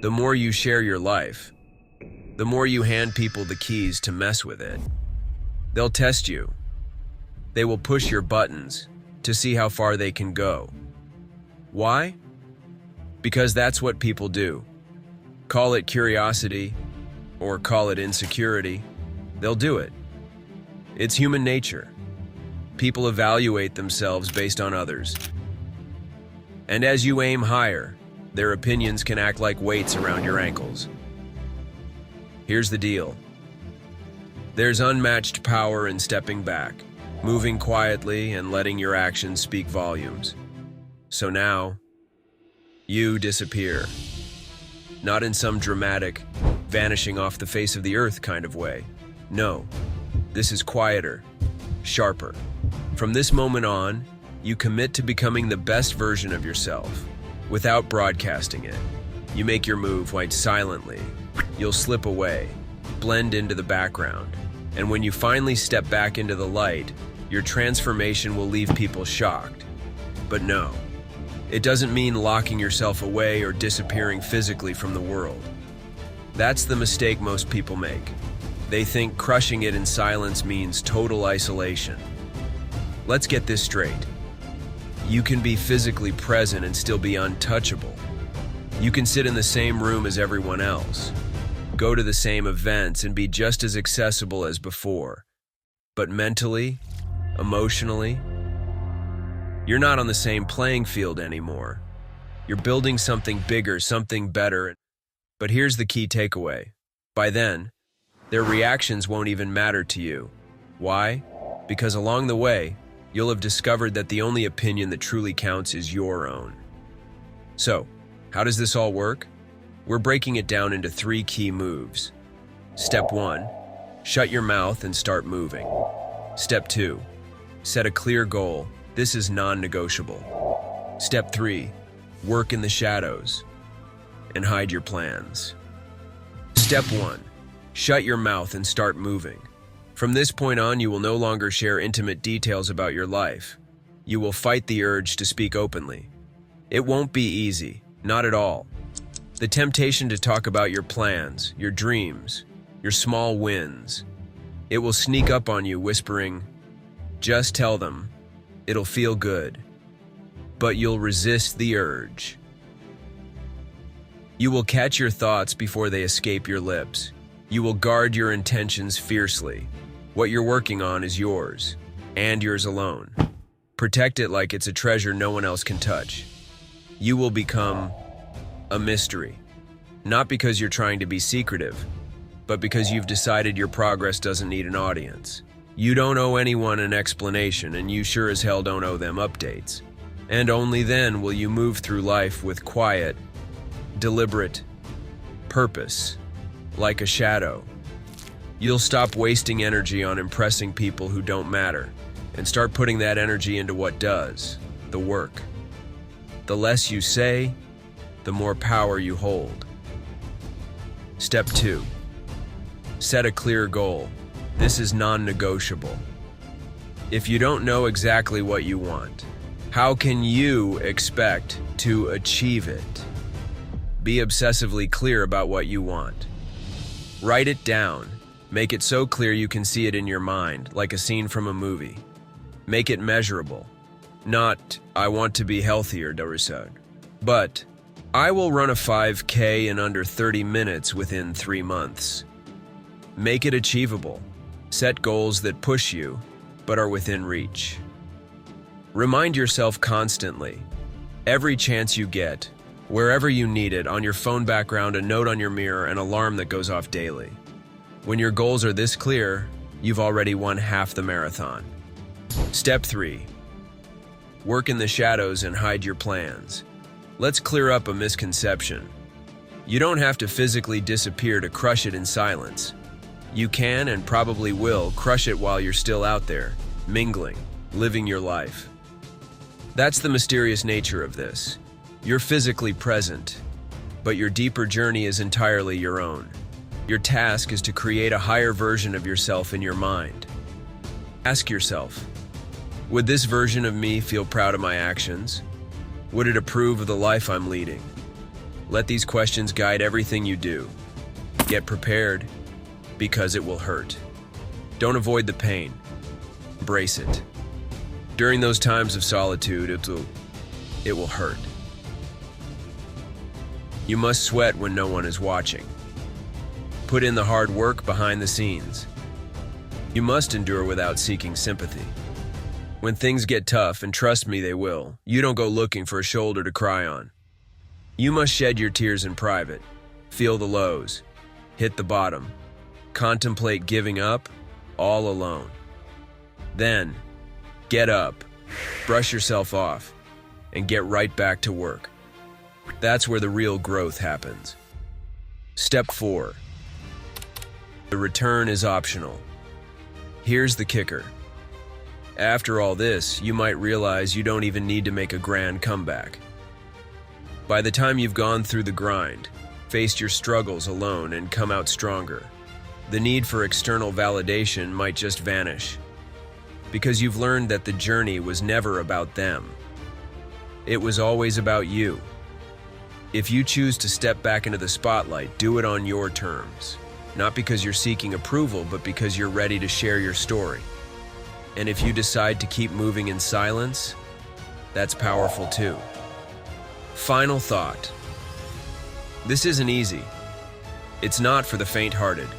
The more you share your life, the more you hand people the keys to mess with it. They'll test you. They will push your buttons to see how far they can go. Why? Because that's what people do. Call it curiosity or call it insecurity. They'll do it. It's human nature. People evaluate themselves based on others. And as you aim higher, their opinions can act like weights around your ankles. Here's the deal. There's unmatched power in stepping back, moving quietly and letting your actions speak volumes. So now, you disappear. Not in some dramatic, vanishing off the face of the earth kind of way. No, this is quieter, sharper. From this moment on, you commit to becoming the best version of yourself, without broadcasting it. You make your move quite silently. You'll slip away, blend into the background, and when you finally step back into the light, your transformation will leave people shocked. But no, it doesn't mean locking yourself away or disappearing physically from the world. That's the mistake most people make. They think crushing it in silence means total isolation. Let's get this straight. You can be physically present and still be untouchable. You can sit in the same room as everyone else, go to the same events and be just as accessible as before. But mentally, emotionally, you're not on the same playing field anymore. You're building something bigger, something better. But here's the key takeaway. By then, their reactions won't even matter to you. Why? Because along the way, you'll have discovered that the only opinion that truly counts is your own. So, how does this all work? We're breaking it down into 3 key moves. Step 1, shut your mouth and start moving. Step 2, set a clear goal. This is non-negotiable. Step 3, work in the shadows and hide your plans. Step 1, shut your mouth and start moving. From this point on, you will no longer share intimate details about your life. You will fight the urge to speak openly. It won't be easy, not at all. The temptation to talk about your plans, your dreams, your small wins. It will sneak up on you whispering, just tell them, it'll feel good. But you'll resist the urge. You will catch your thoughts before they escape your lips. You will guard your intentions fiercely. What you're working on is yours, and yours alone. Protect it like it's a treasure no one else can touch. You will become a mystery. Not because you're trying to be secretive, but because you've decided your progress doesn't need an audience. You don't owe anyone an explanation, and you sure as hell don't owe them updates. And only then will you move through life with quiet, deliberate purpose, like a shadow. You'll stop wasting energy on impressing people who don't matter and start putting that energy into what does, the work. The less you say, the more power you hold. Step 2, set a clear goal. This is non-negotiable. If you don't know exactly what you want, how can you expect to achieve it? Be obsessively clear about what you want. Write it down. Make it so clear you can see it in your mind, like a scene from a movie. Make it measurable. Not, I want to be healthier, Darusad, but I will run a 5K in under 30 minutes within 3 months. Make it achievable. Set goals that push you, but are within reach. Remind yourself constantly, every chance you get, wherever you need it, on your phone background, a note on your mirror, an alarm that goes off daily. When your goals are this clear, you've already won half the marathon. Step 3, work in the shadows and hide your plans. Let's clear up a misconception. You don't have to physically disappear to crush it in silence. You can and probably will crush it while you're still out there, mingling, living your life. That's the mysterious nature of this. You're physically present, but your deeper journey is entirely your own. Your task is to create a higher version of yourself in your mind. Ask yourself, would this version of me feel proud of my actions? Would it approve of the life I'm leading? Let these questions guide everything you do. Get prepared, because it will hurt. Don't avoid the pain. Embrace it. During those times of solitude, it will hurt. You must sweat when no one is watching. Put in the hard work behind the scenes. You must endure without seeking sympathy. When things get tough, and trust me they will, you don't go looking for a shoulder to cry on. You must shed your tears in private, feel the lows, hit the bottom, contemplate giving up, all alone. Then, get up, brush yourself off, and get right back to work. That's where the real growth happens. Step 4. The return is optional. Here's the kicker. After all this, you might realize you don't even need to make a grand comeback. By the time you've gone through the grind, faced your struggles alone, and come out stronger, the need for external validation might just vanish, because you've learned that the journey was never about them. It was always about you. If you choose to step back into the spotlight, do it on your terms, not because you're seeking approval, but because you're ready to share your story. And if you decide to keep moving in silence, that's powerful too. Final thought. This isn't easy. It's not for the faint-hearted.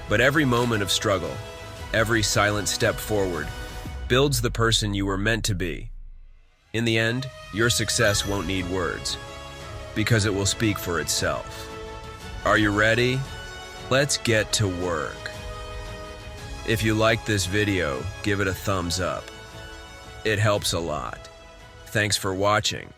But every moment of struggle, every silent step forward, builds the person you were meant to be. In the end, your success won't need words, because it will speak for itself. Are you ready? Let's get to work. If you liked this video, give it a thumbs up. It helps a lot. Thanks for watching.